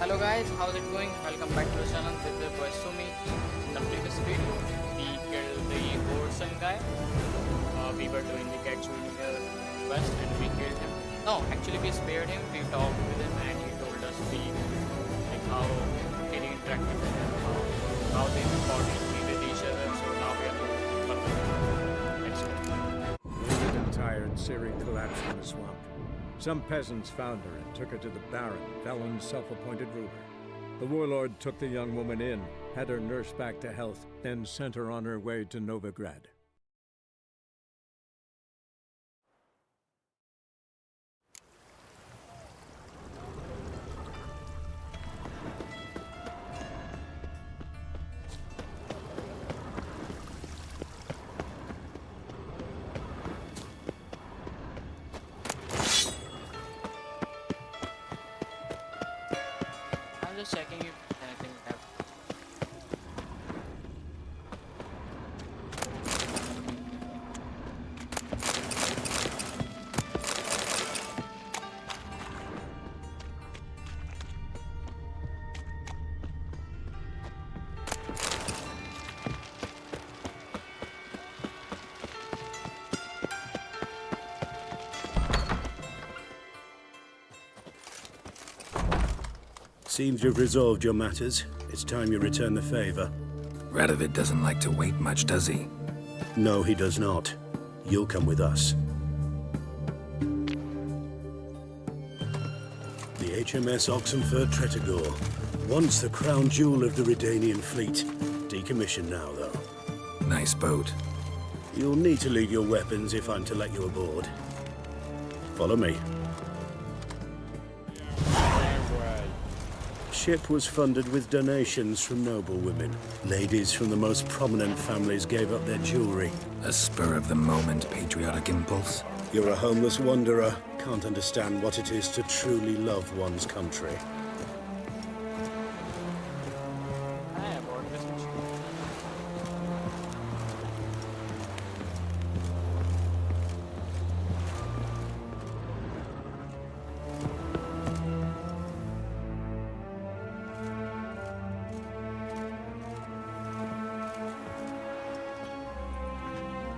Hello guys, how's it going? Welcome back to the channel. This is your boy Sumi. In the previous video, we killed the Orson guy. We were doing the Cat Junior quest and we killed him. No, actually we spared him. We talked with him and he told us like how Ciri interacted with him, how they fought with each other. So now we are going further. Let's go. Wounded and tired, Ciri collapsed in the swamp. Some peasants found her and took her to the Baron, Velen's self-appointed ruler. The warlord took the young woman in, had her nursed back to health, then sent her on her way to Novigrad. I'm just checking if anything happened. Seems you've resolved your matters. It's time you return the favor. Radovid doesn't like to wait much, does he? No, he does not. You'll come with us. The HMS Oxenford Tretogor. Once the crown jewel of the Redanian fleet. Decommissioned now, though. Nice boat. You'll need to leave your weapons if I'm to let you aboard. Follow me. Ship was funded with donations from noble women. Ladies from the most prominent families gave up their jewelry. A spur-of-the-moment patriotic impulse? You're a homeless wanderer. Can't understand what it is to truly love one's country. I am on this mission.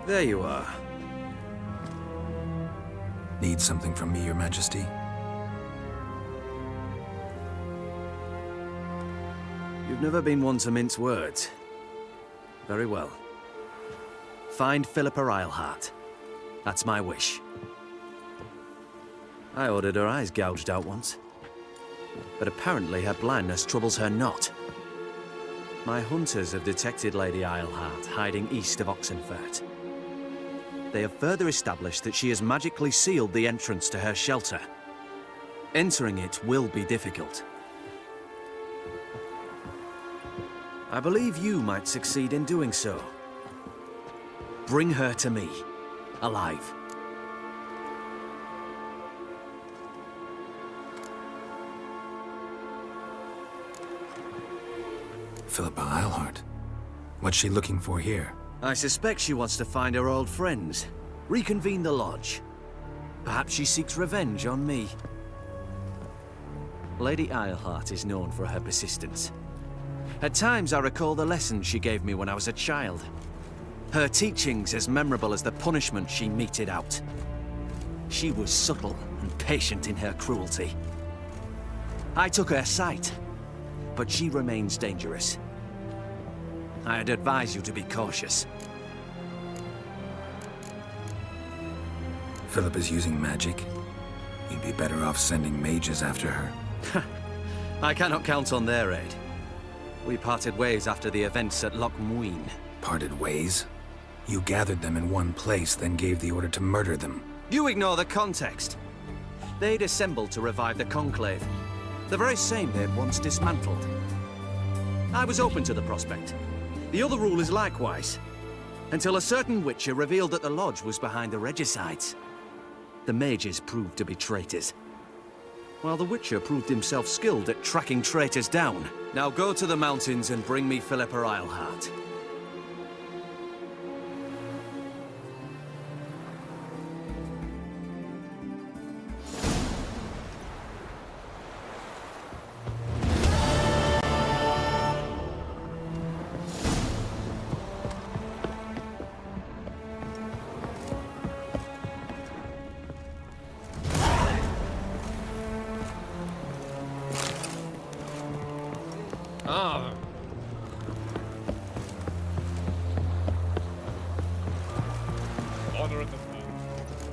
There you are. Need something from me, Your Majesty? You've never been one to mince words. Very well. Find Philippa Eilhart. That's my wish. I ordered her eyes gouged out once. But apparently her blindness troubles her not. My hunters have detected Lady Eilhart hiding east of Oxenfurt. They have further established that she has magically sealed the entrance to her shelter. Entering it will be difficult. I believe you might succeed in doing so. Bring her to me, alive. Philippa Eilhart. What's she looking for here? I suspect she wants to find her old friends, reconvene the lodge. Perhaps she seeks revenge on me. Lady Eilhart is known for her persistence. At times I recall the lessons she gave me when I was a child. Her teachings as memorable as the punishment she meted out. She was subtle and patient in her cruelty. I took her sight, but she remains dangerous. I'd advise you to be cautious. Philippa's using magic? You'd be better off sending mages after her. I cannot count on their aid. We parted ways after the events at Loch Muin. Parted ways? You gathered them in one place, then gave the order to murder them. You ignore the context. They'd assembled to revive the Conclave. The very same they'd once dismantled. I was open to the prospect. The other rule is likewise. Until a certain witcher revealed that the lodge was behind the regicides. The mages proved to be traitors. While the witcher proved himself skilled at tracking traitors down. Now go to the mountains and bring me Philippa Eilhart.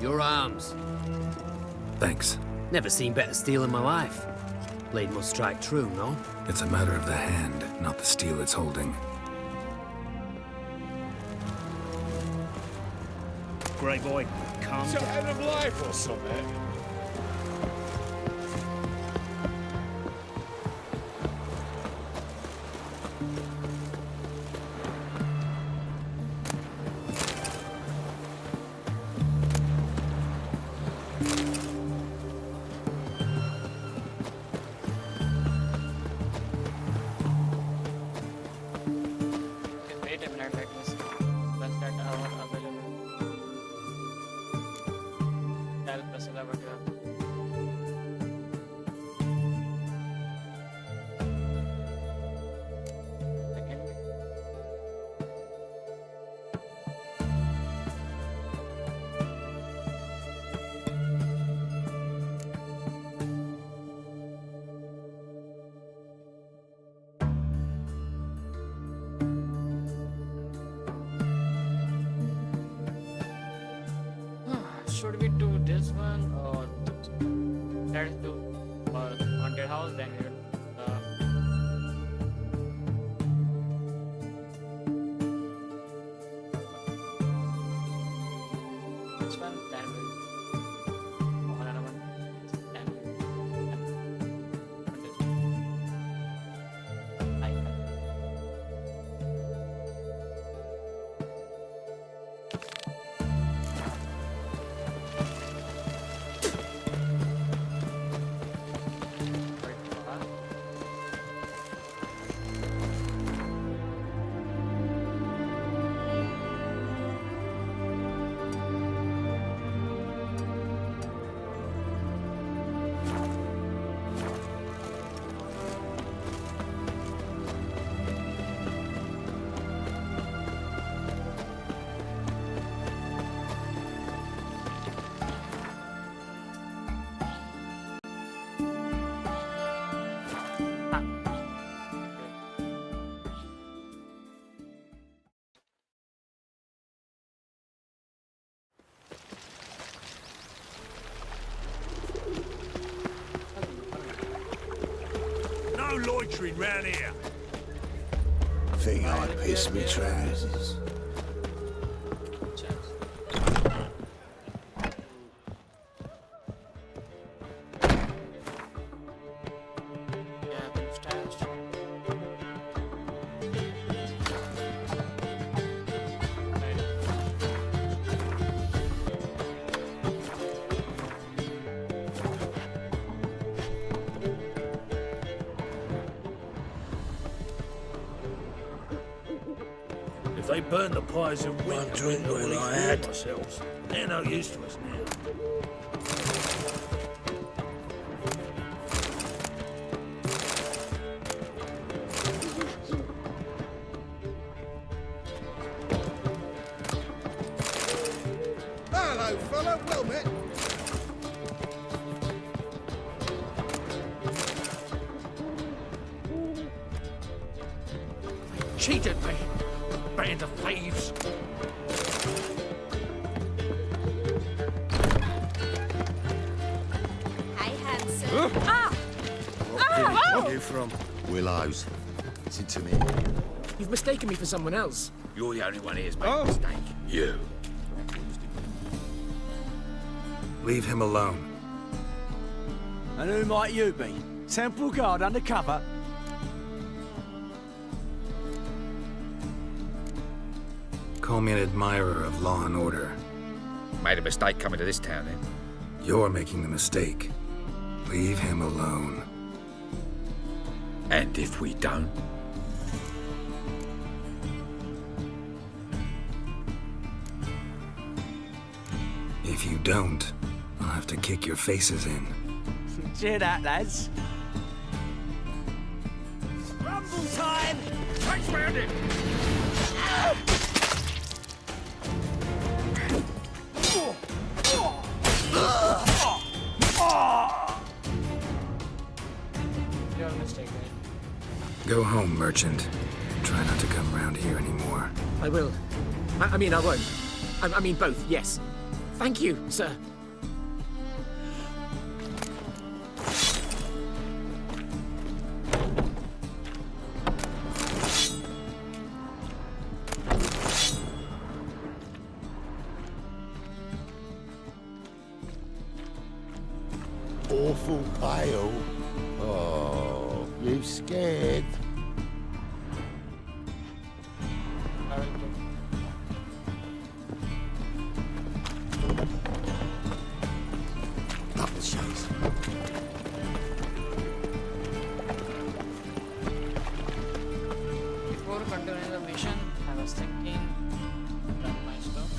Your arms. Thanks. Never seen better steel in my life. Blade must strike true, no? It's a matter of the hand, not the steel it's holding. Grey boy, calm It's down. end of life or something. Wait a minute, let me see. Plus that hour available. Tell Priscilla what you have. Second. Should we do this one or let's do haunted house, then we'll this one, then we'll another one, then No loitering round here. Think I pissed me trousers. yeah, stashed. If they burn the pies in winter, One drink we'll will eat I all had. ourselves. They're no use to us now. Hello, fella. Well met. Cheated me, band of thieves. Hey, handsome. Ah! Where are you from? Willows. Listen to me. You've mistaken me for someone else. You're the only one here's made a mistake. You. Leave him alone. And who might you be? Temple Guard undercover? Call me an admirer of law and order. Made a mistake coming to this town, then. You're making the mistake. Leave him alone. And if we don't? If you don't, I'll have to kick your faces in. Cheer that, lads. Rumble time! Trace round it! Your mistake, Go home, merchant. Try not to come around here anymore. I will. I mean, I won't. I mean, both, yes. Thank you, sir. Awful pale. Oh, you scared? I will go. Up the shows. Before continuing the mission, I was thinking, run my stuff.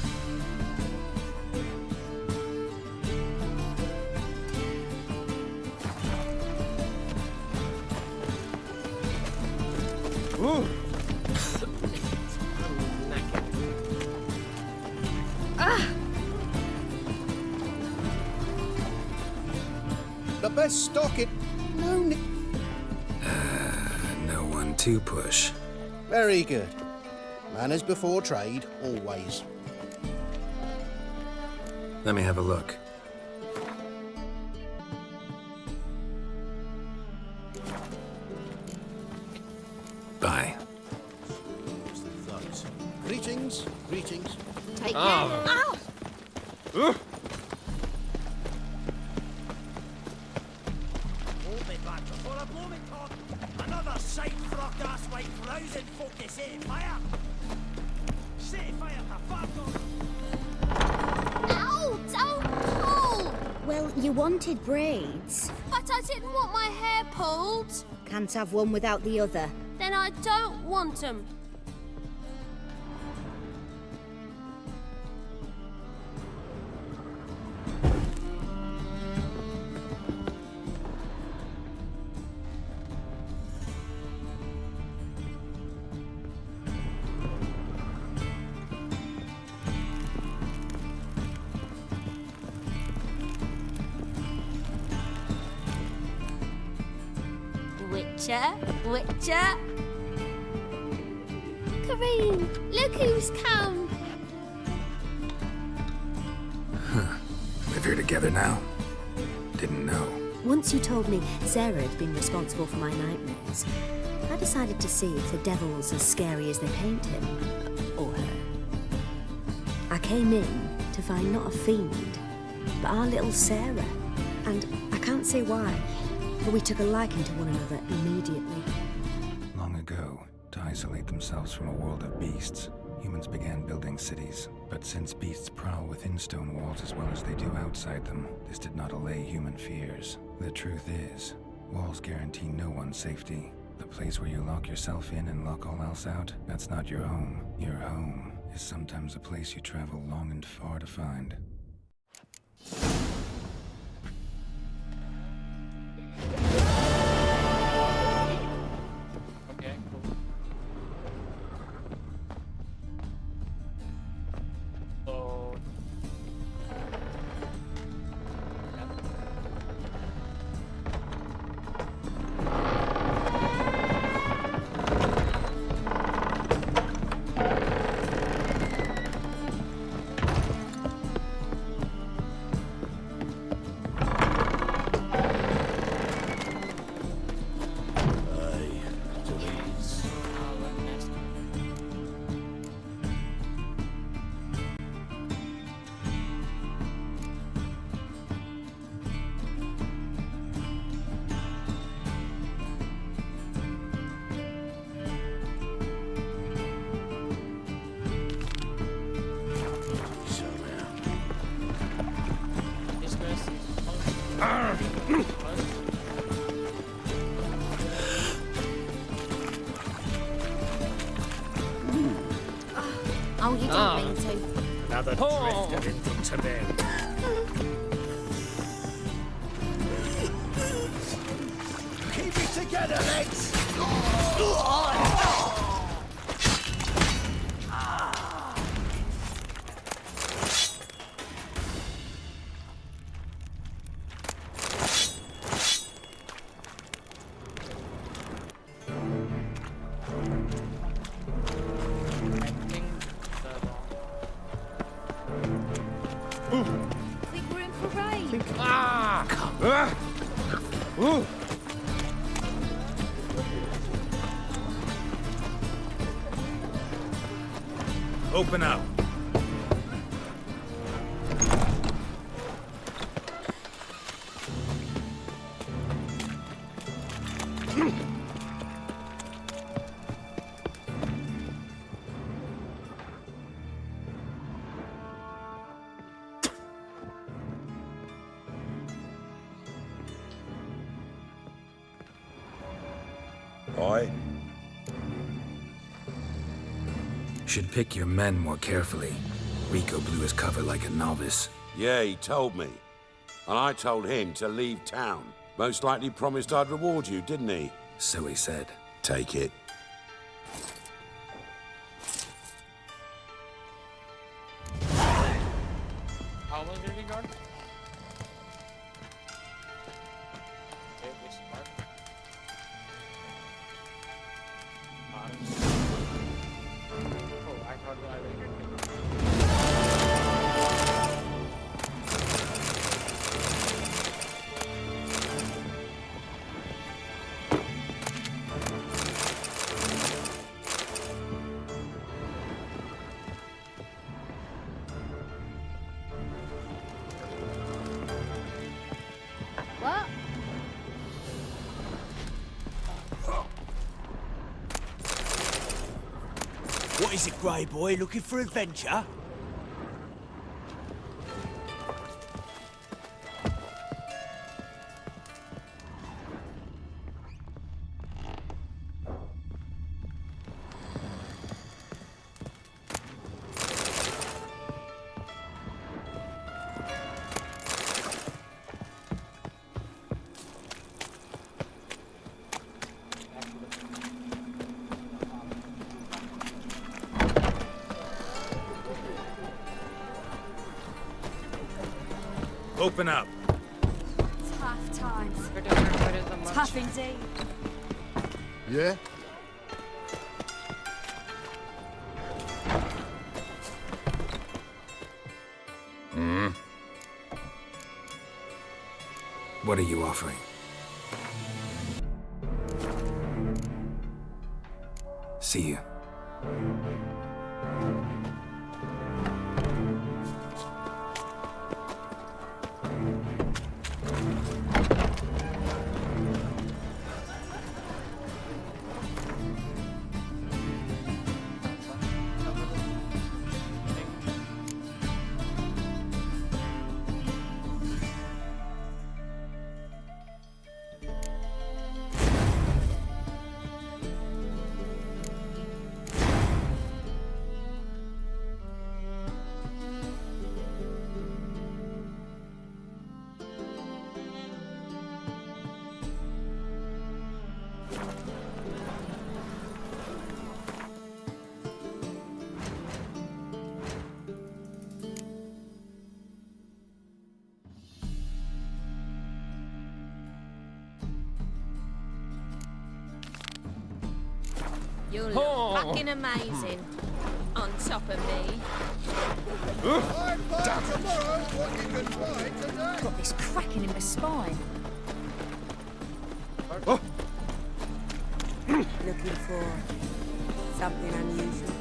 The best stock in... No, No one to push. Very good. Manners before trade, always. Let me have a look. Bye. Greetings, greetings. Take care. Ow! Hold me back before I blow me cock. Another sight frock ass white rousing folk to set fire. Set fire to Fargo. Ow! Don't pull! Well, you wanted braids. But I didn't want my hair pulled. Can't have one without the other. Then I don't want them. Witcher. Kareen, look who's come. Live here together now? Didn't know. Once you told me Sarah had been responsible for my nightmares, I decided to see if the devil's as scary as they paint him. Or her. I came in to find not a fiend, but our little Sarah. And I can't say why, but we took a liking to one another immediately. Long ago, to isolate themselves from a world of beasts, humans began building cities. But since beasts prowl within stone walls as well as they do outside them, this did not allay human fears. The truth is, walls guarantee no one's safety. The place where you lock yourself in and lock all else out, that's not your home. Your home is sometimes a place you travel long and far to find. Okay, cool. So... This quest is Oh, you didn't mean to. Another drifter into bed. Keep it together, mates. Open up. Aye. Should pick your men more carefully. Rico blew his cover like a novice. Yeah, he told me. And I told him to leave town. Most likely promised I'd reward you, didn't he? So he said. Take it. How much did we got? Okay, this part. Oh, I thought that I will get it. What? What is it, Grey Boy? Looking for adventure? Open up. Tough times. Where is the merch? Tough indeed. Yeah? What are you offering? See you. You look fucking amazing. On top of me. Got this cracking in my spine. Looking for something unusual.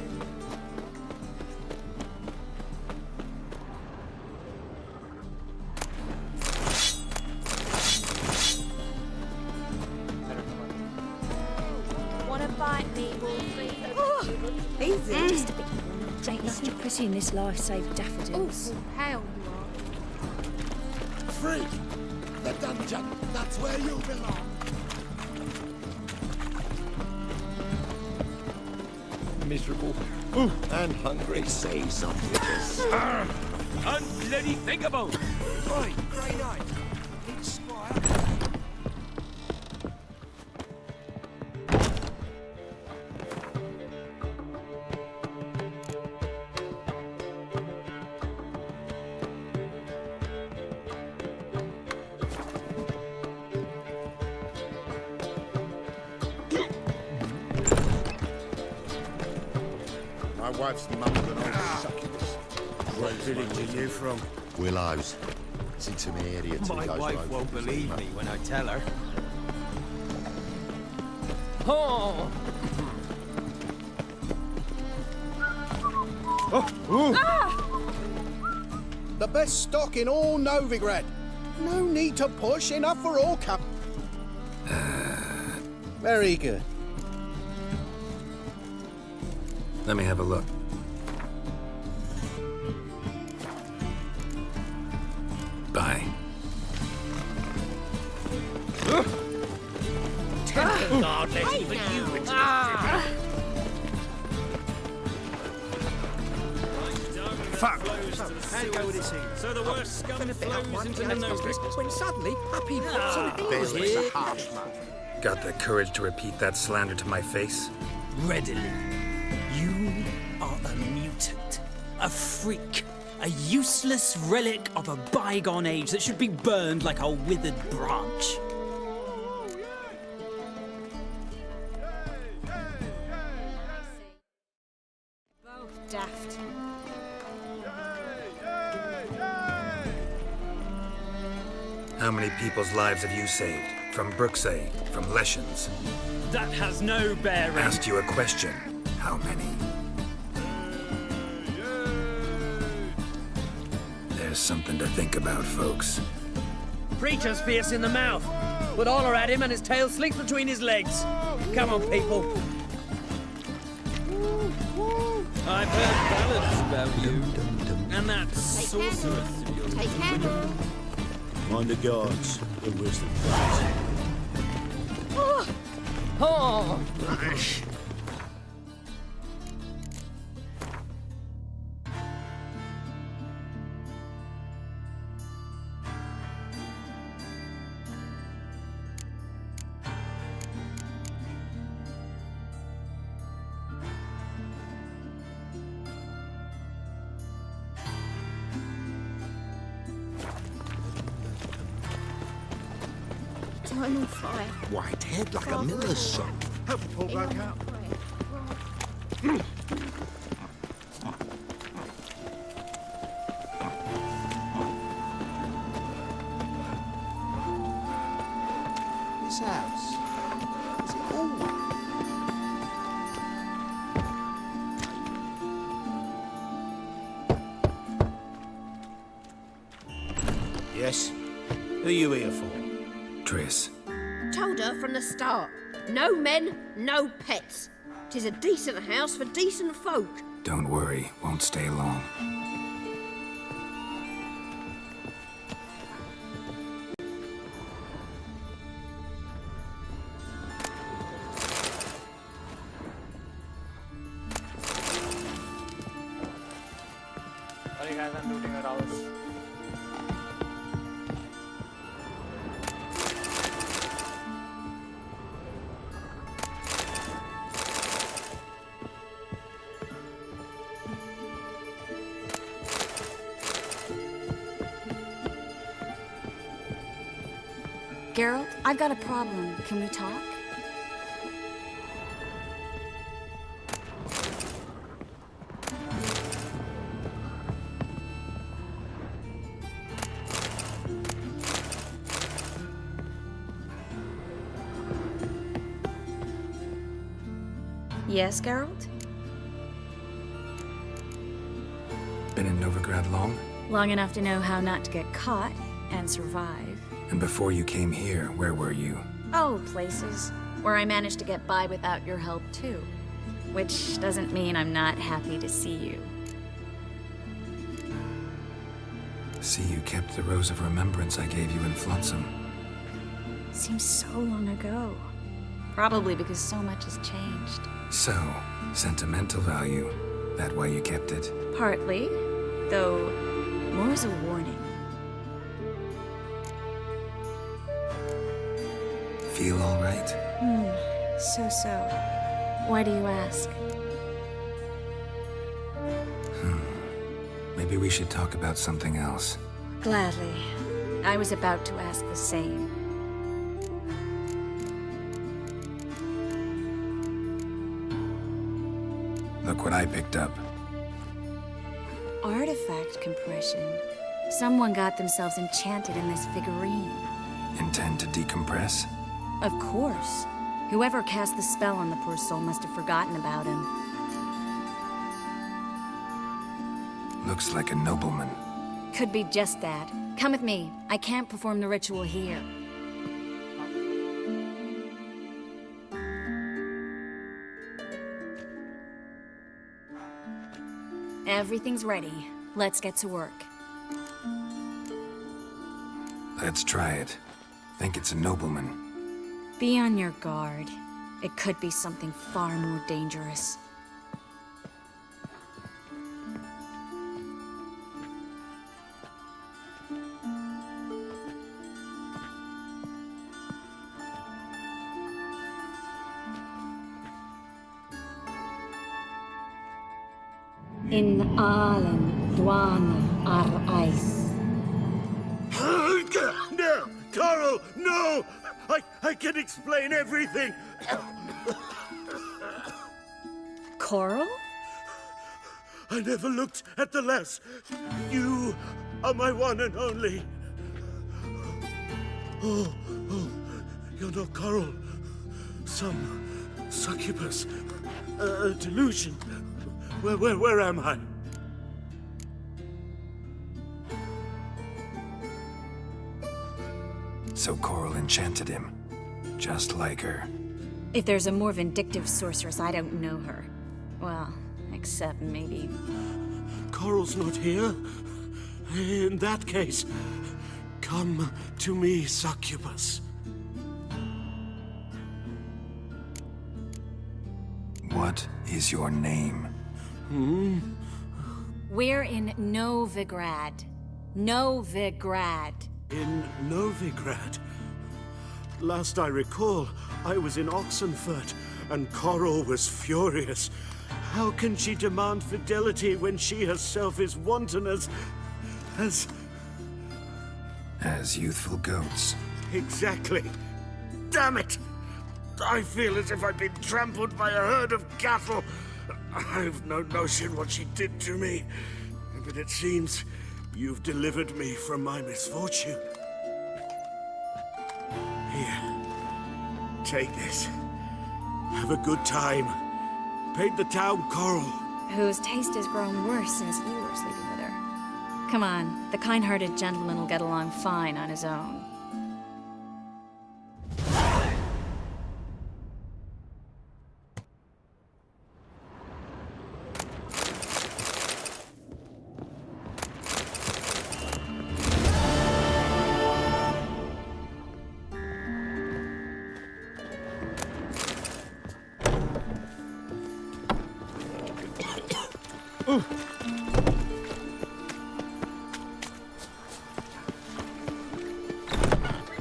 Wanna bite me, Wolfie? Easy. Just a bit. Ain't nothing pretty in this life save daffodils. Oh, hell you are. Freak! The dungeon! That's where you belong! Miserable and hungry. Say something. Unbloody thinkable! Right, Grey Knight. Need Squire. My wife's mum's an old succubus. What village are you from? Willows. Since an area two My goes wife right won't through the believe centre. me when I tell her. Oh! The best stock in all Novigrad. No need to push, enough for all Very good. Let me have a look. Bye. God, let even you Fuck! Can't go with this here. So the worst scum flows into the nose. When suddenly, happy pops on There's here. a harsh man. Got the courage to repeat that slander to my face? Readily. You are a mutant, a freak, a useless relic of a bygone age that should be burned like a withered branch. Both daft. How many people's lives have you saved? From Brooksay, from Leshens? That has no bearing. Asked you a question. How many? There's something to think about, folks. Preacher's fierce in the mouth. But holler at him and his tail slinks between his legs. Come on, people. I've heard ballads about you. And that sorceress of yours. Take care. Mind the guards, the wisdom. Oh! I'm on fire. White head like a miller's son. Help me pull back out. This house. Is it all one? Yes? Who are you here for? Triss. Told her from the start. No men, no pets. 'Tis a decent house for decent folk. Don't worry, won't stay long. Sorry guys, I'm looting a house. Geralt, I've got a problem. Can we talk? Yes, Geralt? Been in Novigrad long? Long enough to know how not to get caught and survive. And before you came here, where were you? Oh, places where I managed to get by without your help, too. Which doesn't mean I'm not happy to see you. See, you kept the rose of remembrance I gave you in Flotsam. Seems so long ago. Probably because so much has changed. So, sentimental value. That why you kept it? Partly, though more as a warning. Feel all right? So. Why do you ask? Maybe we should talk about something else. Gladly. I was about to ask the same. Look what I picked up. Artifact compression. Someone got themselves enchanted in this figurine. Intend to decompress? Of course. Whoever cast the spell on the poor soul must have forgotten about him. Looks like a nobleman. Could be just that. Come with me. I can't perform the ritual here. Everything's ready. Let's get to work. Let's try it. Think it's a nobleman. Be on your guard. It could be something far more dangerous. In Allen, Dwan, Ar Ice. No! Coral, no! I can explain everything! Coral? I never looked at the lass. You are my one and only. Oh, you're not Coral. Some succubus. A delusion. Where am I? So Coral enchanted him. Just like her. If there's a more vindictive sorceress, I don't know her. Well, except maybe... Coral's not here. In that case, come to me, succubus. What is your name? We're in Novigrad. Novigrad. In Novigrad? Last I recall, I was in Oxenfurt, and Coral was furious. How can she demand fidelity when she herself is wanton as youthful goats. Exactly. Damn it! I feel as if I've been trampled by a herd of cattle. I've no notion what she did to me, but it seems you've delivered me from my misfortune. Here, take this. Have a good time. Paint the town Coral. Whose taste has grown worse since you were sleeping with her. Come on, the kind-hearted gentleman will get along fine on his own.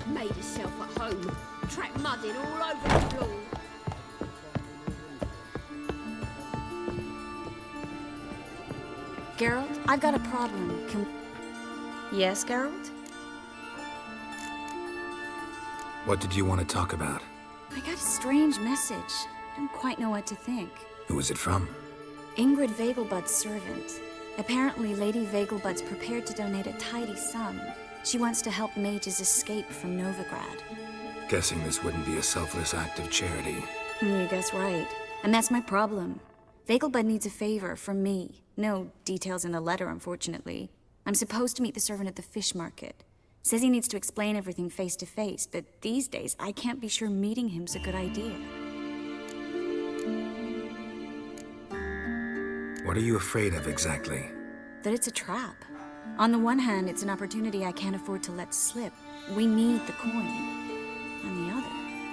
Made herself at home. Track mud in all over the floor. Geralt, I've got a problem. Yes, Geralt? What did you want to talk about? I got a strange message. I don't quite know what to think. Who was it from? Ingrid Vegelbud's servant. Apparently, Lady Vegelbud's prepared to donate a tidy sum. She wants to help mages escape from Novigrad. Guessing this wouldn't be a selfless act of charity. You guess right. And that's my problem. Vegelbud needs a favor from me. No details in the letter, unfortunately. I'm supposed to meet the servant at the fish market. Says he needs to explain everything face to face, but these days I can't be sure meeting him's a good idea. What are you afraid of exactly? That it's a trap. On the one hand, it's an opportunity I can't afford to let slip. We need the coin. On the other...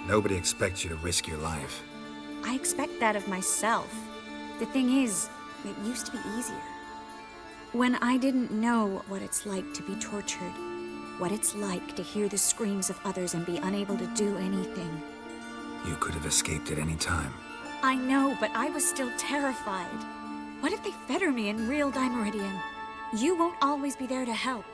Nobody expects you to risk your life. I expect that of myself. The thing is, it used to be easier. When I didn't know what it's like to be tortured, what it's like to hear the screams of others and be unable to do anything. You could have escaped at any time. I know, but I was still terrified. What if they fetter me in real Dimeridium? You won't always be there to help.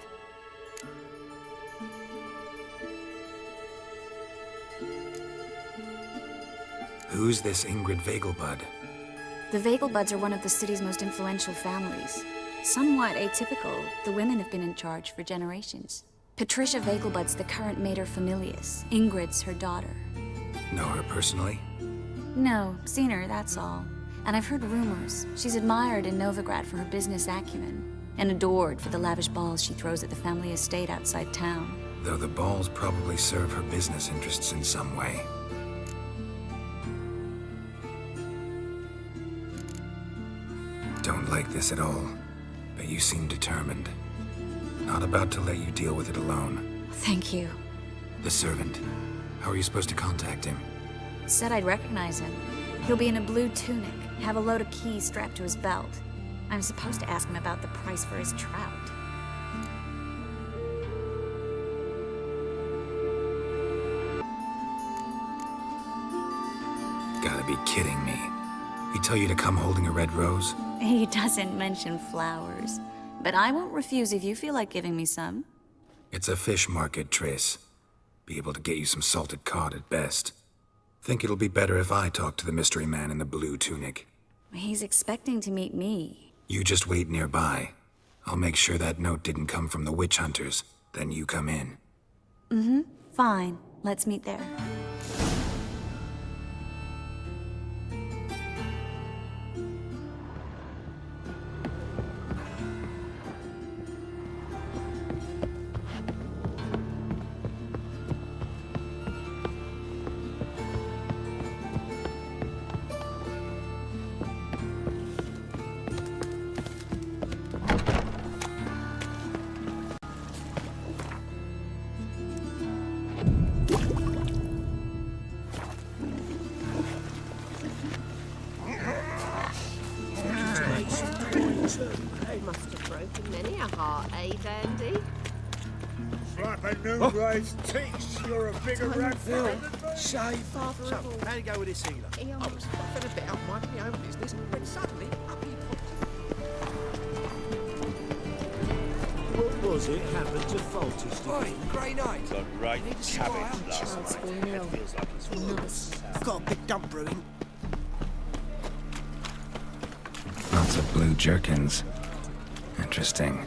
Who's this Ingrid Vegelbud? The Vegelbuds are one of the city's most influential families. Somewhat atypical, the women have been in charge for generations. Patricia Vegelbud's the current mater familias. Ingrid's her daughter. Know her personally? No, seen her, that's all. And I've heard rumors. She's admired in Novigrad for her business acumen, and adored for the lavish balls she throws at the family estate outside town. Though the balls probably serve her business interests in some way. Don't like this at all, but you seem determined. Not about to let you deal with it alone. Thank you. The servant. How are you supposed to contact him? Said I'd recognize him. He'll be in a blue tunic, have a load of keys strapped to his belt. I'm supposed to ask him about the price for his trout. Gotta be kidding me. He tell you to come holding a red rose? He doesn't mention flowers, but I won't refuse if you feel like giving me some. It's a fish market, Triss. Be able to get you some salted cod at best. Think it'll be better if I talk to the mystery man in the blue tunic. He's expecting to meet me. You just wait nearby. I'll make sure that note didn't come from the witch hunters. Then you come in. Mm-hmm. Fine. Let's meet there. Must have broken many a heart, eh, Dandy? Flapping new raised teeth. You're a bigger rat than Shave. Father So, of all. how'd it go with this healer? I was fluffing a bit out minding my own business, when suddenly up he popped. What was it happened to Faltis? Oi, Grey Knight. Got right You need to spy cabbage out. last Child's night. been ill. It feels like it's Nice. I've got a big dump brewing. Lots of blue jerkins. Interesting.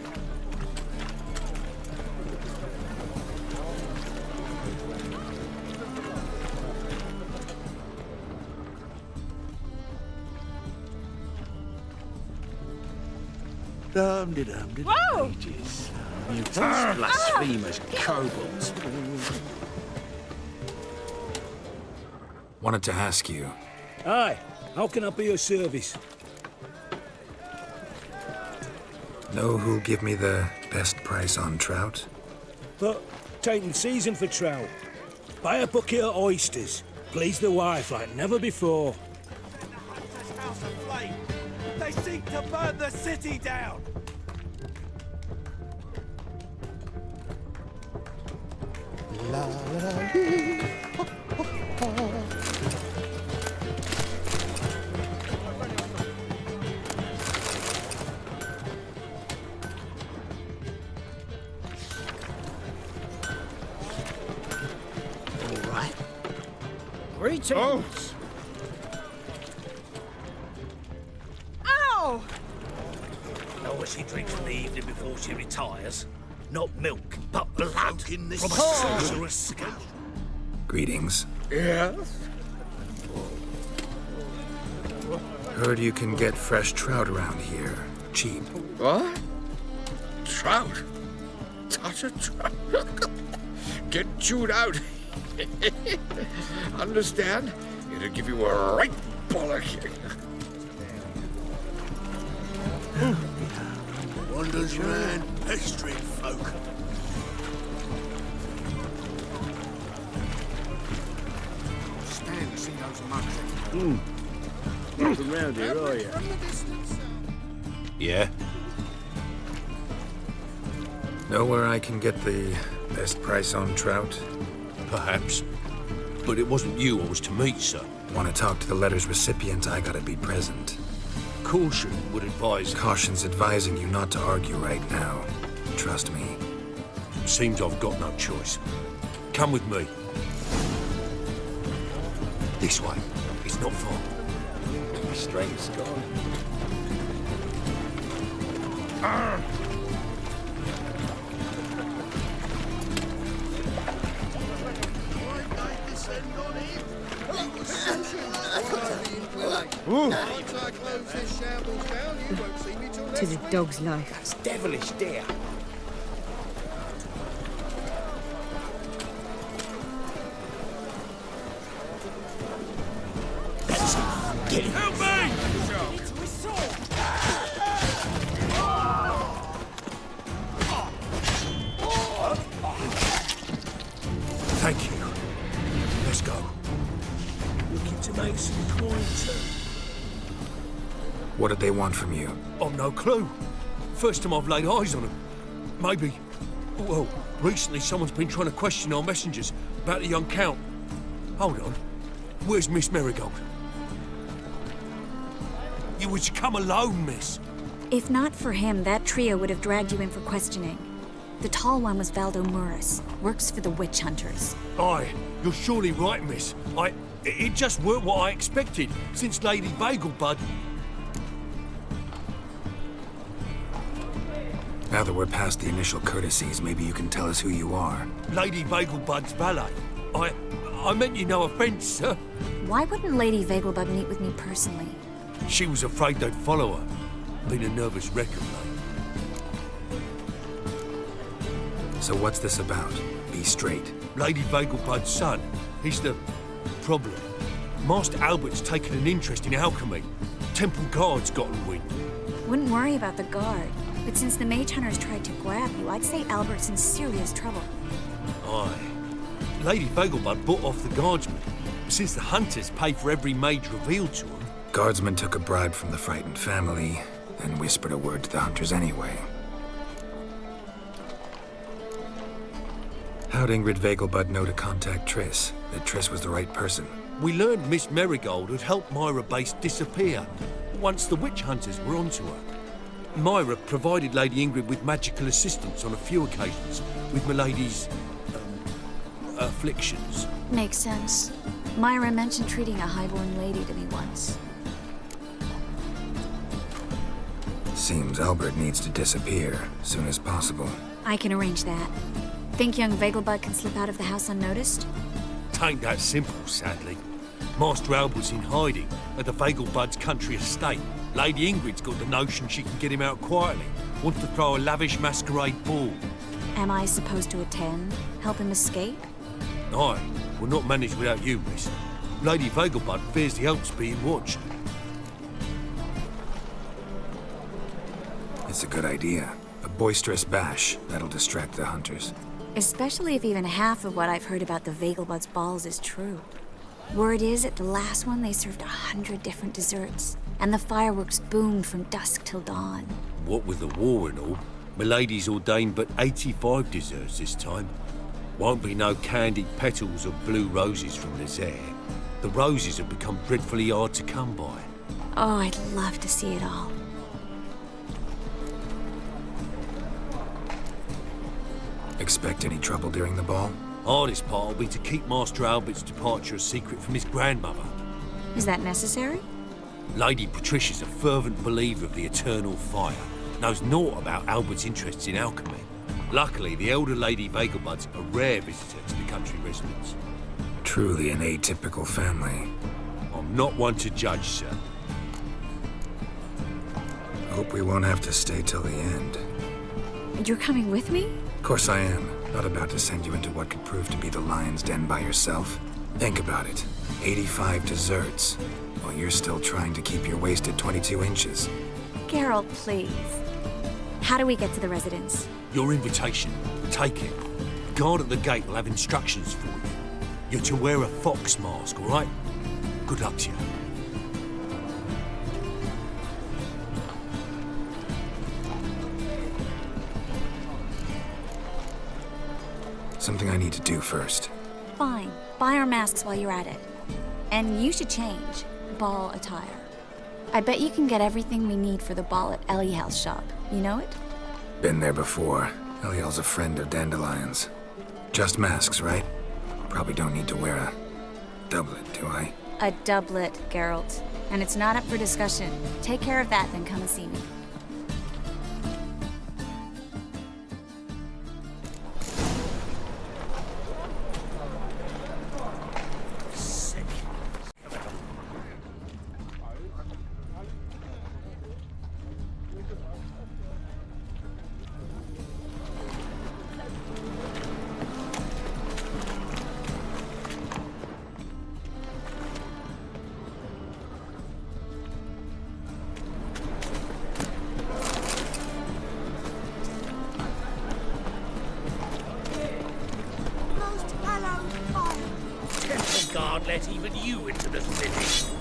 Whoa! Mutants, blasphemers, kobolds. Wanted to ask you. Aye, how can I be of service? Know who'll give me the best price on trout? But taking season for trout. Buy a bucket of oysters. Please the wife like never before. House aflame. They seek to burn the city down. La la lee. All right. Greetings. Oh. Ow! Know what she drinks in the evening before she retires? Not milk, but blood from a sorcerer's scalp. Greetings. Yes? Heard you can get fresh trout around here. Cheap. What? Trout? Touch a trout? Get chewed out. Understand? It'll give you a right bollocking. Wanders round pestering folk. Stand to see those mugs. Not around here, are you? Yeah? Know where I can get the best price on trout? Perhaps. But it wasn't you I was to meet, sir. Want to talk to the letter's recipient, I gotta be present. Caution would advise... Caution's advising you not to argue right now. Trust me. Seems I've got no choice. Come with me. This way. It's not far. Strength's gone. 'Tis a dog's life. That's devilish, dear. Get him. Help me! Thank you. Let's go. Looking to make some coin, sir. What did they want from you? I've no clue. First time I've laid eyes on them. Maybe... Well, recently someone's been trying to question our messengers about the young Count. Hold on. Where's Miss Marigold? You was to come alone, miss. If not for him, that trio would have dragged you in for questioning. The tall one was Valdo Muris, works for the witch hunters. Aye, you're surely right, miss. It just weren't what I expected, since Lady Bagelbud... Now that we're past the initial courtesies, maybe you can tell us who you are. Lady Bagelbud's valet. I meant you no offence, sir. Why wouldn't Lady Vagelbud meet with me personally? She was afraid they'd follow her. Been a nervous wreck of late. So what's this about? Be straight. Lady Vagelbud's son. He's the problem. Master Albert's taken an interest in alchemy. Temple Guard's gotten wind. Wouldn't worry about the guard. But since the mage hunters tried to grab you, I'd say Albert's in serious trouble. Aye. Lady Vagelbud bought off the guardsmen. Since the hunters pay for every mage revealed to them. Guardsmen took a bribe from the frightened family, then whispered a word to the hunters anyway. How'd Ingrid Vagelbud know to contact Triss? That Triss was the right person? We learned Miss Marigold had helped Myra Base disappear once the witch hunters were onto her. Myra provided Lady Ingrid with magical assistance on a few occasions with Milady's... afflictions. Makes sense. Myra mentioned treating a highborn lady to me once. Seems Albert needs to disappear soon as possible. I can arrange that. Think young Vagelbud can slip out of the house unnoticed? Tain't that simple, sadly. Master Albert's in hiding at the Vagelbud's country estate. Lady Ingrid's got the notion she can get him out quietly. Wants to throw a lavish masquerade ball. Am I supposed to attend? Help him escape? Aye, we'll not manage without you, miss. Lady Vagelbud fears the Alps being watched. It's a good idea. A boisterous bash. That'll distract the hunters. Especially if even half of what I've heard about the Vagelbud's balls is true. Word is, at the last one, they served 100 different desserts. And the fireworks boomed from dusk till dawn. What with the war and all, Milady's ordained but 85 desserts this time. Won't be no candied petals or blue roses from Nazaire. The roses have become dreadfully hard to come by. Oh, I'd love to see it all. Expect any trouble during the ball? Hardest part will be to keep Master Albert's departure a secret from his grandmother. Is that necessary? Lady Patricia's a fervent believer of the eternal fire. Knows naught about Albert's interests in alchemy. Luckily, the elder Lady Vagelbud's a rare visitor to the country residence. Truly an atypical family. I'm not one to judge, sir. Hope we won't have to stay till the end. You're coming with me? Of course I am. Not about to send you into what could prove to be the lion's den by yourself. Think about it. 85 desserts, while you're still trying to keep your waist at 22 inches. Geralt, please. How do we get to the residence? Your invitation. Take it. Guard at the gate will have instructions for you. You're to wear a fox mask, all right? Good luck to you. Something I need to do first. Fine. Buy our masks while you're at it. And you should change. Ball attire. I bet you can get everything we need for the ball at Eliel's shop. You know it? Been there before. Eliel's a friend of Dandelion's. Just masks, right? Probably don't need to wear a doublet, do I? A doublet, Geralt. And it's not up for discussion. Take care of that, then come and see me. guard let even you into the city.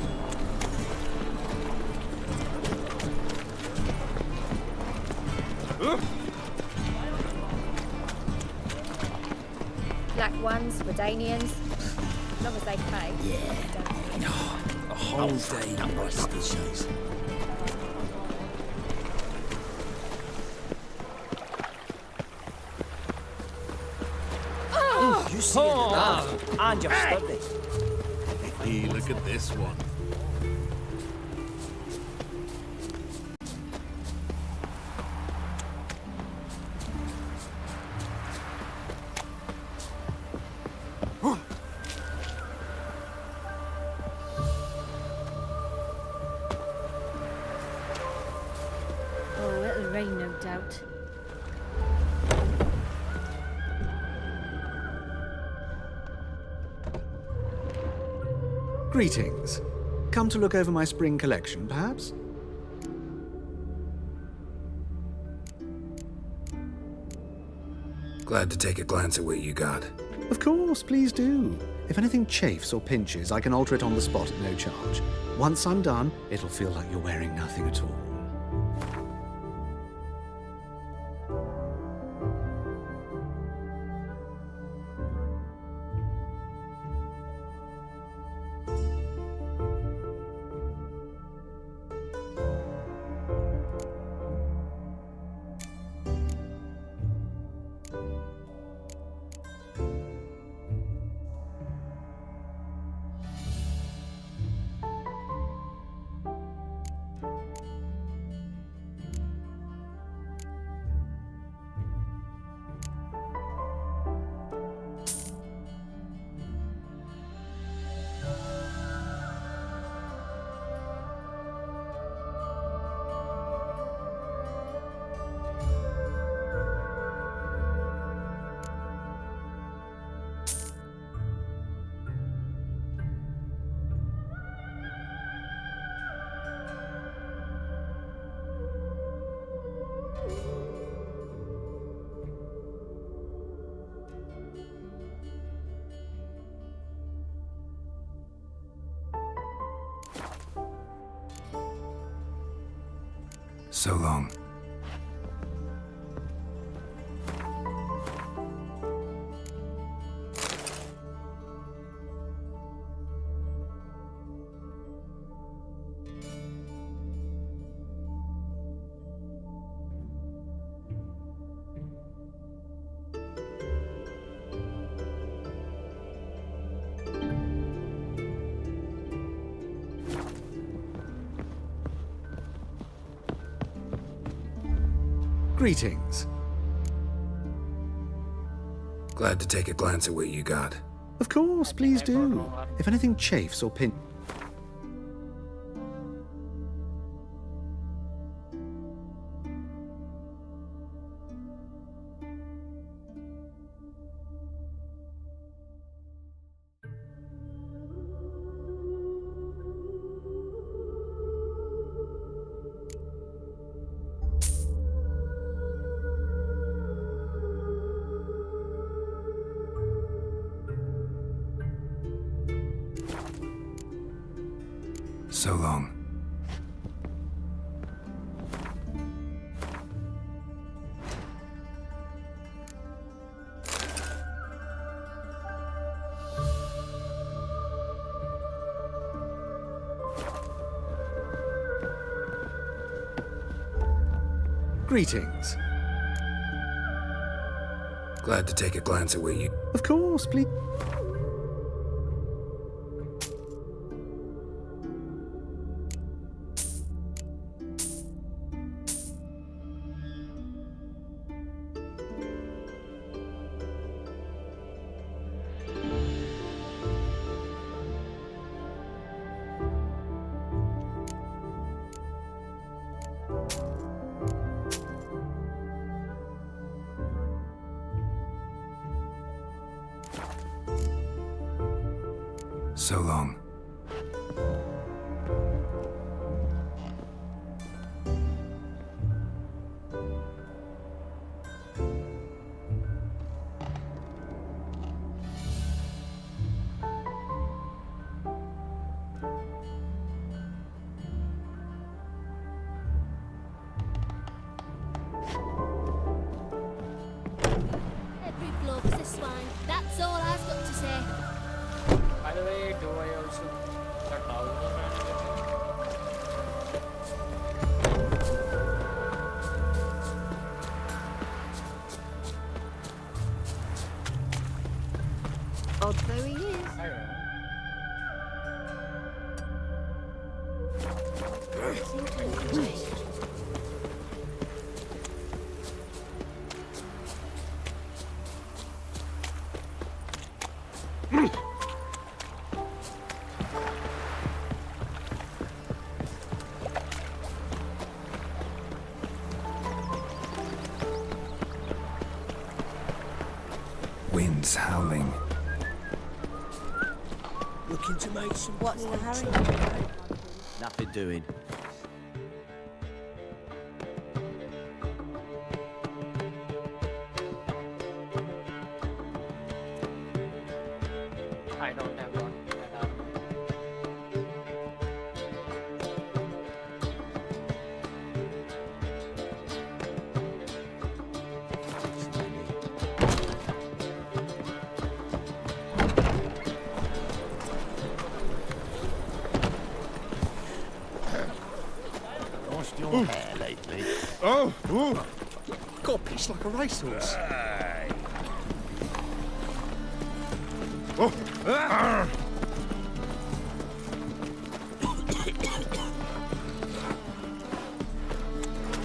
Black ones, Redanians. As long as they pay. Yeah. A whole day of oysters. You see it now. And you're study. Hey, look at this one. Oh, it'll rain, no doubt. Greetings. Come to look over my spring collection, perhaps? Glad to take a glance at what you got. Of course, please do. If anything chafes or pinches, I can alter it on the spot at no charge. Once I'm done, it'll feel like you're wearing nothing at all. So long. Greetings. Glad to take a glance at what you got. Of course, please do. If anything chafes or pinches. So long. Greetings. Glad to take a glance at what you... Of course, please. So long. the way, do I also cut out the Odd though he is. Winds howling. Looking to make some. What's the hurry? Nothing doing. I don't have one. Washed your hair lately? Oh, ooh. Got a pitch like a racehorse. Oh.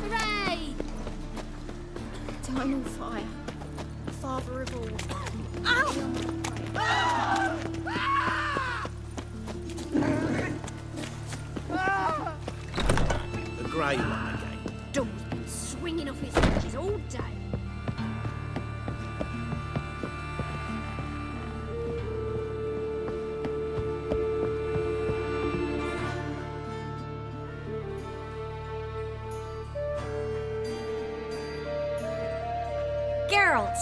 Hooray! Eternal fire. Father of all. The grey one again. Dawn's been swinging off his hinges all day. Geralt!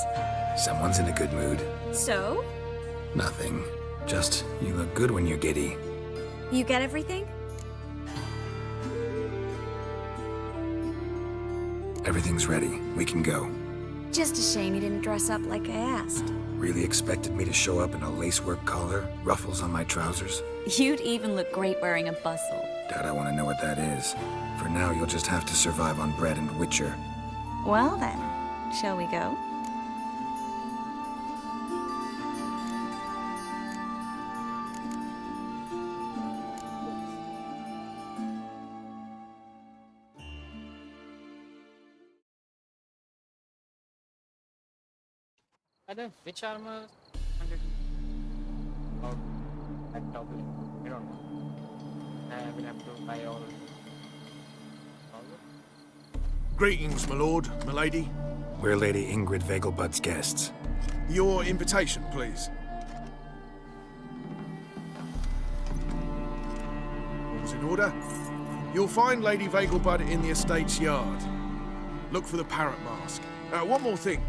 Someone's in a good mood. So? Nothing. Just, you look good when you're giddy. You get everything? Everything's ready. We can go. Just a shame you didn't dress up like I asked. Really expected me to show up in a lacework collar, ruffles on my trousers? You'd even look great wearing a bustle. Doubt I want to know what that is. For now, you'll just have to survive on bread and witcher. Well then, shall we go? Which armor? Oh, that top lane. I don't know. I will have to buy all. Greetings, my lord, my lady. We're Lady Ingrid Vegelbud's guests. Your invitation, please. All's in order. You'll find Lady Vegelbud in the estate's yard. Look for the parrot mask. One more thing.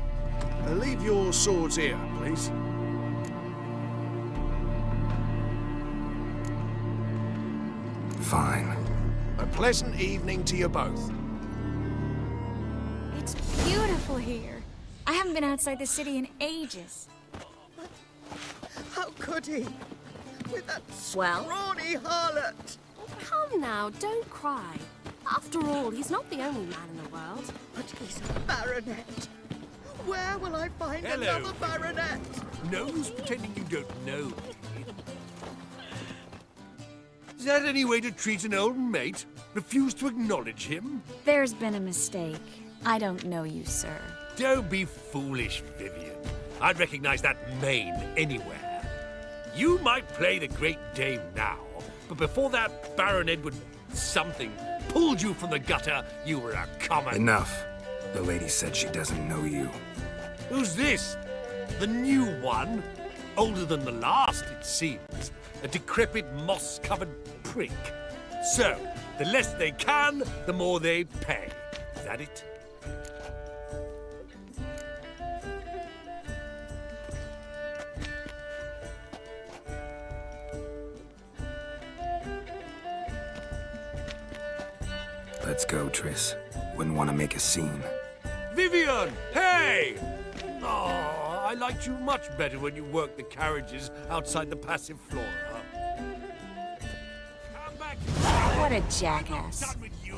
Leave your swords here, please. Fine. A pleasant evening to you both. It's beautiful here. I haven't been outside the city in ages. How could he? With that Well? scrawny harlot! Come now, don't cry. After all, he's not the only man in the world. But he's a baronet. Where will I find Hello. another baronet? No use pretending you don't know. Is that any way to treat an old mate? Refuse to acknowledge him? There's been a mistake. I don't know you, sir. Don't be foolish, Vivian. I'd recognize that mane anywhere. You might play the Great Dame now, but before that Baron Edward something pulled you from the gutter, you were a common... Enough. The lady said she doesn't know you. Who's this? The new one? Older than the last, it seems. A decrepit, moss-covered prick. So, the less they can, the more they pay. Is that it? Let's go, Triss. Wouldn't want to make a scene. Vivian! Hey! Oh, I liked you much better when you worked the carriages outside the passive flora. Come back. What a jackass. I'm not done with you.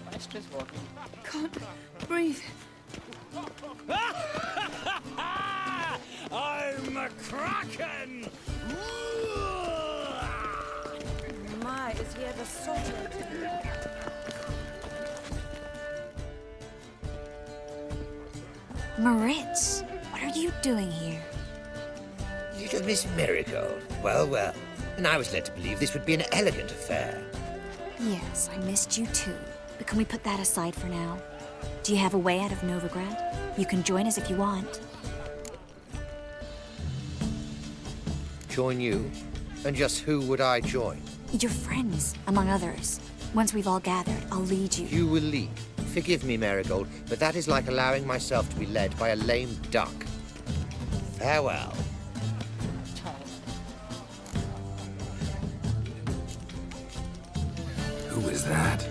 Why is Triss walking? Can't breathe. I'm a kraken! My, is he ever sorted? Moritz, what are you doing here? Little Miss Marigold. Well, well. And I was led to believe this would be an elegant affair. Yes, I missed you too. But can we put that aside for now? Do you have a way out of Novigrad? You can join us if you want. Join you? And just who would I join? Your friends, among others. Once we've all gathered, I'll lead you. You will lead. Forgive me, Marigold, but that is like allowing myself to be led by a lame duck. Farewell. Who is that?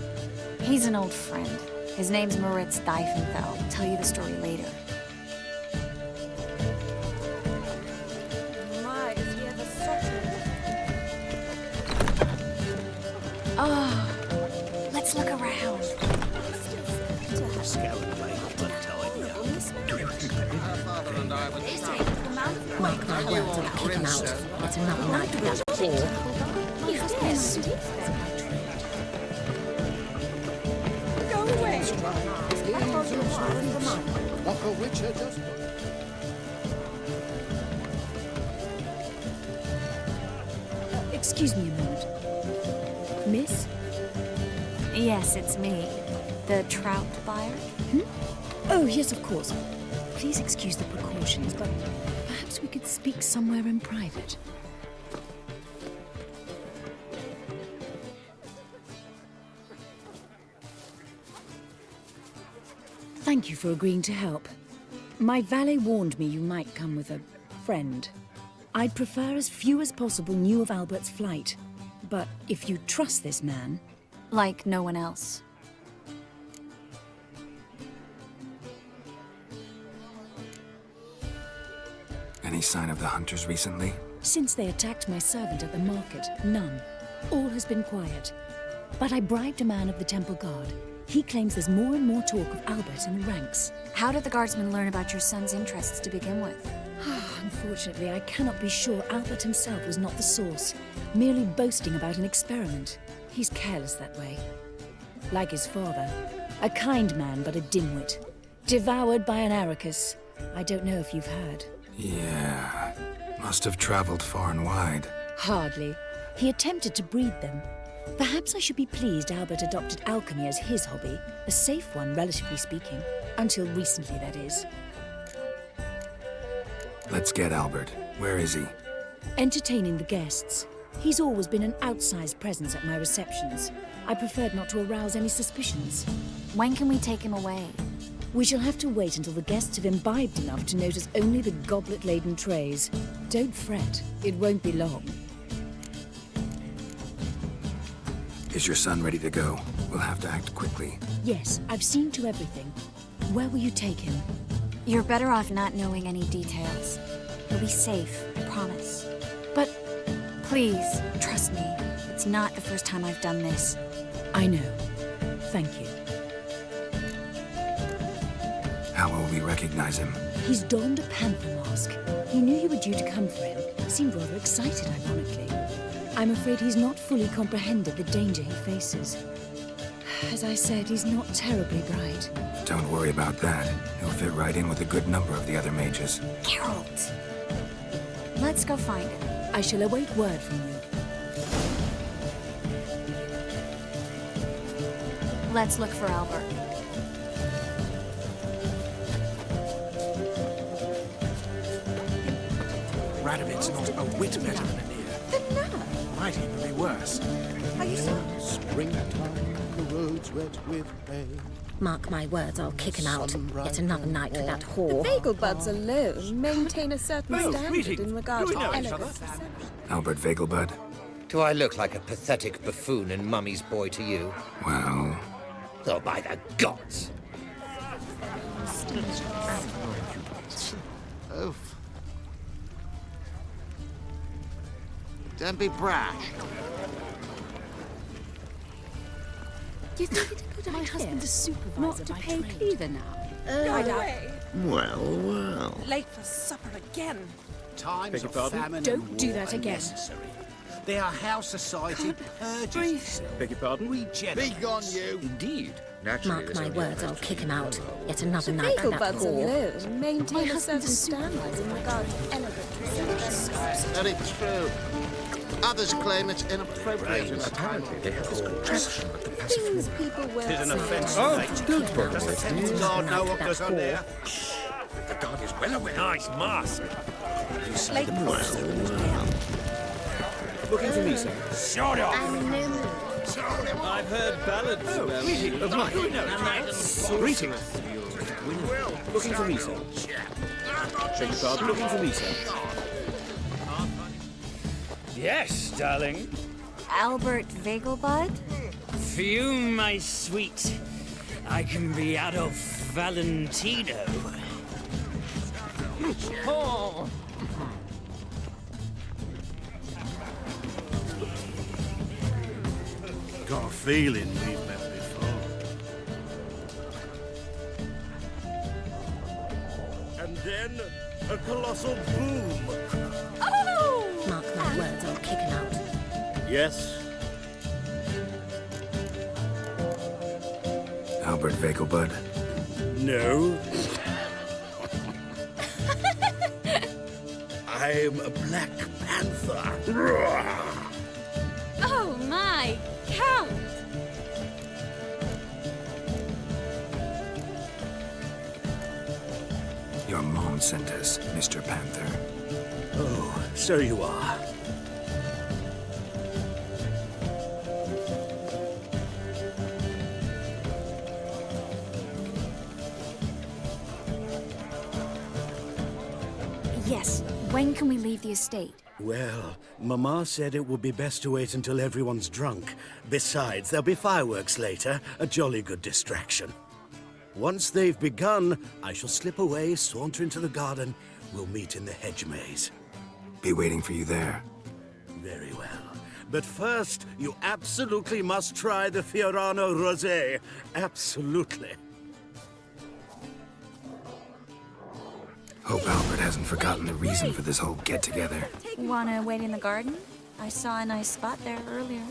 He's an old friend. His name's Moritz Diefenthal. I'll tell you the story later. My, is he ever sorted? Oh, let's look around. Mike, my words will kick him out. It's not like that. Who's this? Go away. Like a witcher just... Excuse me a moment. Miss? Yes, it's me. The trout buyer? Oh, yes, of course. Please excuse the precautions, but perhaps we could speak somewhere in private. Thank you for agreeing to help. My valet warned me you might come with a friend. I'd prefer as few as possible knew of Albert's flight. But if you trust this man... Like no one else. Any sign of the hunters recently? Since they attacked my servant at the market, none. All has been quiet. But I bribed a man of the Temple Guard. He claims there's more and more talk of Albert in the ranks. How did the guardsmen learn about your son's interests to begin with? Unfortunately, I cannot be sure Albert himself was not the source, merely boasting about an experiment. He's careless that way. Like his father. A kind man, but a dimwit. Devoured by an Arrakis. I don't know if you've heard. Yeah. Must have traveled far and wide. Hardly. He attempted to breed them. Perhaps I should be pleased Albert adopted alchemy as his hobby. A safe one, relatively speaking. Until recently, that is. Let's get Albert. Where is he? Entertaining the guests. He's always been an outsized presence at my receptions. I preferred not to arouse any suspicions. When can we take him away? We shall have to wait until the guests have imbibed enough to notice only the goblet-laden trays. Don't fret. It won't be long. Is your son ready to go? We'll have to act quickly. Yes, I've seen to everything. Where will you take him? You're better off not knowing any details. He'll be safe, I promise. But... Please, trust me. It's not the first time I've done this. I know. Thank you. How will we recognize him? He's donned a panther mask. He knew you were due to come for him. Seemed rather excited, ironically. I'm afraid he's not fully comprehended the danger he faces. As I said, he's not terribly bright. Don't worry about that. He'll fit right in with a good number of the other mages. Geralt! Let's go find him. I shall await word from you. Let's look for Albert. Radovid's not a whit better than Anir. No. Might even be worse. Are you sure? Springtime, the roads wet with hay. Mark my words, I'll kick him out. Yet another night with that whore. The Vegelbuds alone maintain a certain standard in regard to elegance. Albert Vegelbud? Do I look like a pathetic buffoon and mummy's boy to you? Well... Oh, by the gods! Oof. Don't be brash. You think it a good idea? My husband is supervisor not to pay Cleaver now. I doubt. Well, well. Late for supper again. Times of famine Don't and do war that are again. necessary. They are how society purges. Beg your pardon? Regenerate. Be gone, you. Indeed. Mark my words, I'll kick him out. Yet another The night with that Vegelbuds whore. alone maintain a certain standard in regard to elegance. Very true. Others claim it's inappropriate in a Apparently they have this contraption with the Things people wear. Tis an offence. Don't bother Does the with tenant me. guard know what goes on there? The guard is well aware. Nice mask. You say the price. Looking for me, sir? Shut up! I've heard ballads about Greeting of mine. Greetings. Looking for me, sir? Beg your pardon? Looking for me, sir? Yes, darling. Albert Vegelbud? For you, my sweet, I can be Adolf Valentino. Oh. Got a feeling we've met before. And then a colossal boom. Oh! Mark my words, I'll kick him out. Yes. Albert Vegelbud? No. I'm a Black Panther. Oh my, Count! Your mom sent us, Mr. Panther. Oh, so you are. Yes, when can we leave the estate? Well, Mama said it would be best to wait until everyone's drunk. Besides, there'll be fireworks later, a jolly good distraction. Once they've begun, I shall slip away, saunter into the garden. We'll meet in the hedge maze. Be waiting for you there. Very well. But first, you absolutely must try the Fiorano Rosé. Absolutely. Hope Albert hasn't forgotten the reason for this whole get-together. Wanna wait in the garden? I saw a nice spot there earlier.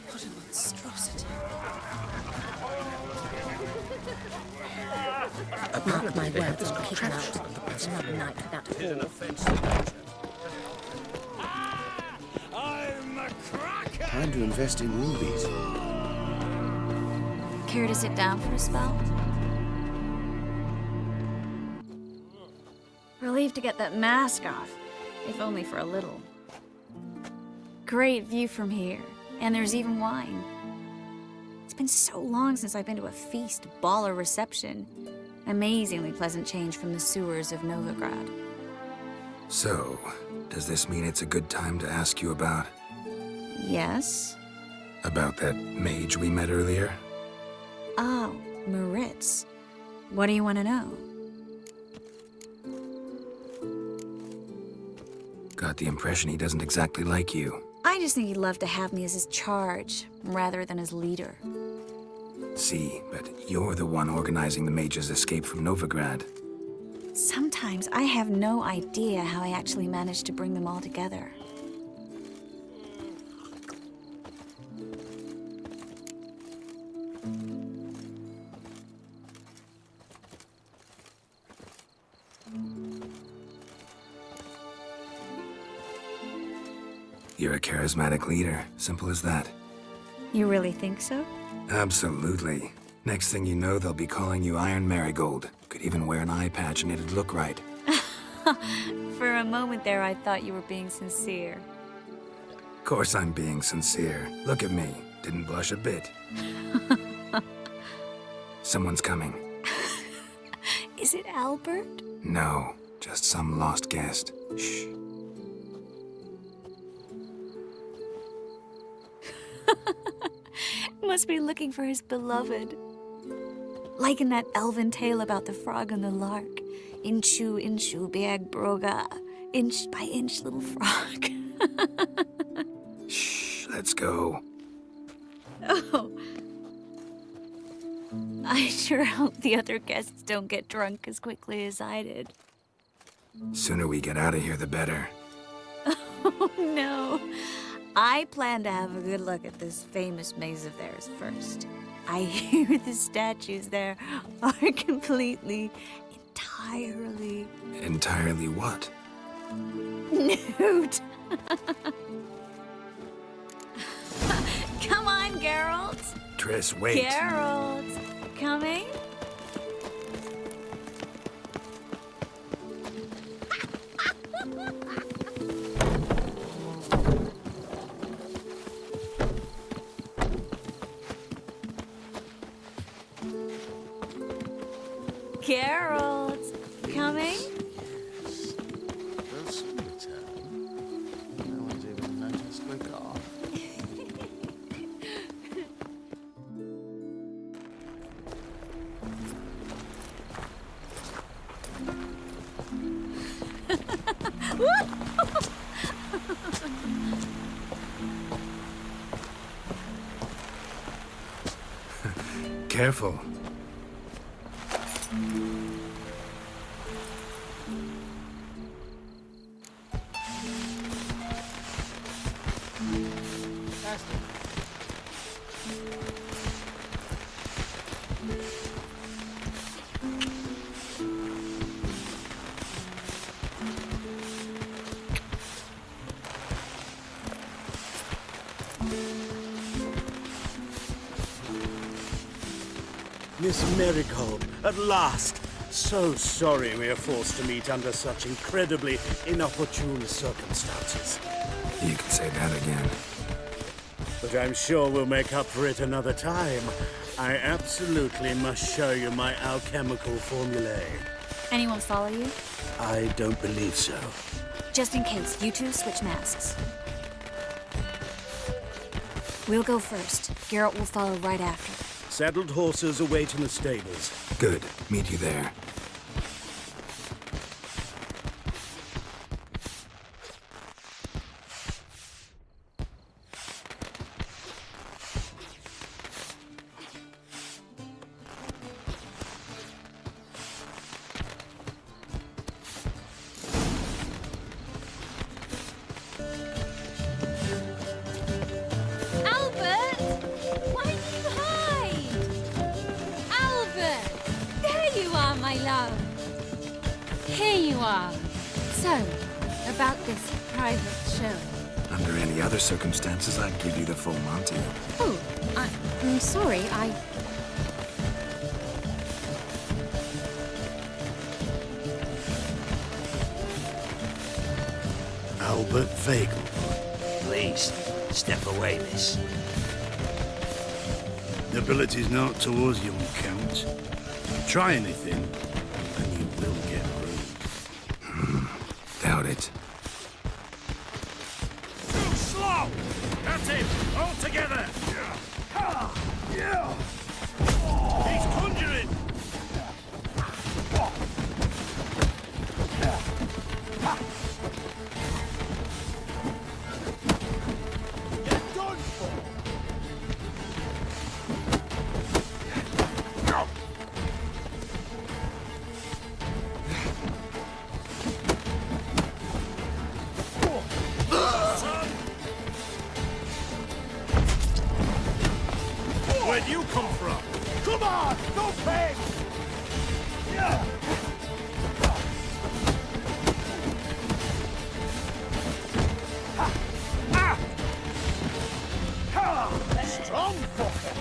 What a monstrosity. Mark my words, I'll kick him out. Yet another night with that Tis an whore. offence to nature. I'm a cracker! Time to invest in rubies. Care to sit down for a spell? Relieved to get that mask off, if only for a little. Great view from here, and there's even wine. It's been so long since I've been to a feast, ball, or reception. Amazingly pleasant change from the sewers of Novigrad. So, does this mean it's a good time to ask you about... Yes? about that mage we met earlier? Oh, Moritz. What do you want to know? Got the impression he doesn't exactly like you. I just think he'd love to have me as his charge, rather than his leader. See, but you're the one organizing the mage's escape from Novigrad. Sometimes I have no idea how I actually managed to bring them all together. You're a charismatic leader. Simple as that. You really think so? Absolutely. Next thing you know, they'll be calling you Iron Marigold. Could even wear an eye patch and it'd look right. For a moment there, I thought you were being sincere. Of course I'm being sincere. Look at me. Didn't blush a bit. Someone's coming. Is it Albert? No, just some lost guest. Shh. Must be looking for his beloved. Like in that elven tale about the frog and the lark. Inchu, inchu, biag broga. Inch by inch, little frog. Shh, let's go. Oh. I sure hope the other guests don't get drunk as quickly as I did. Sooner we get out of here, the better. Oh, no. I plan to have a good look at this famous maze of theirs first. I hear the statues there are entirely... Entirely what? Nude. Come on, Geralt. Triss, wait. Geralt, coming? Geralt, coming? First return. No one's even noticed we're gone. Careful. Miss Marigold, at last! So sorry we are forced to meet under such incredibly inopportune circumstances. You can say that again. But I'm sure we'll make up for it another time. I absolutely must show you my alchemical formulae. Anyone follow you? I don't believe so. Just in case, you two switch masks. We'll go first. Geralt will follow right after. Saddled horses await in the stables. Good. Meet you there. Here you are. So, about this private show. Under any other circumstances, I'd give you the full Monty. Oh, I'm sorry, Albert Vagel. Please, step away, miss. Nobility's not towards you, Count. Try anything, and you will get bruised. Doubt it. Too slow! That's it! All together! He's conjuring! Get done for! Where'd you come from? Come on! No pain! Strong fucker!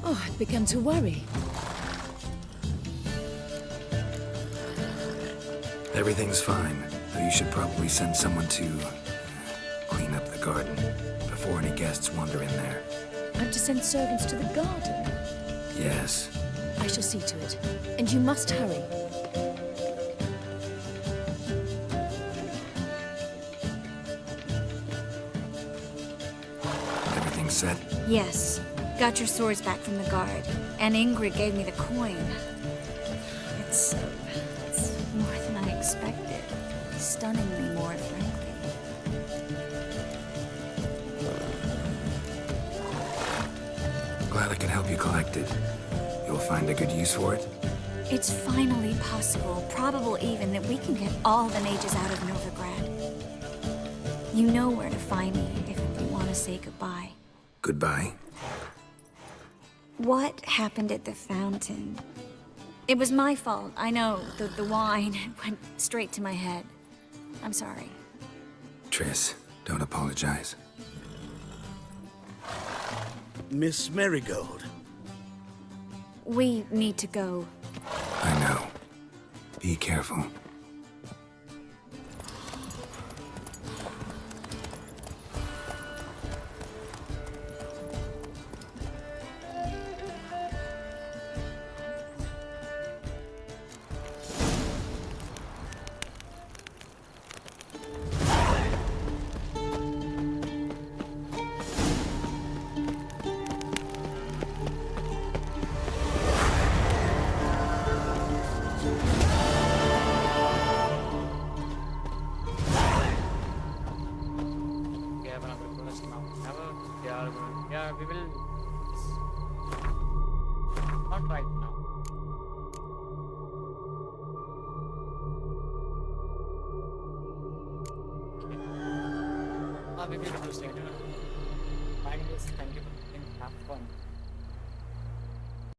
Oh, I've begun to worry. Everything's fine, though you should probably send someone to clean up the garden before any guests wander in there. I'm to send servants to the garden? Yes. I shall see to it. And you must hurry. Everything set? Yes. Got your swords back from the guard. And Ingrid gave me the coin. It's more than I expected. Stunningly more, frankly. Glad I can help you collect it. You'll find a good use for it? It's finally possible, probable even, that we can get all the mages out of Novigrad. You know where to find me if you want to say goodbye. Goodbye? What happened at the fountain? It was my fault, I know. The wine went straight to my head. I'm sorry. Triss, don't apologize. Miss Marigold. We need to go. I know. Be careful. Yeah, we will. Not right now. We will do this later. Thank you for having fun.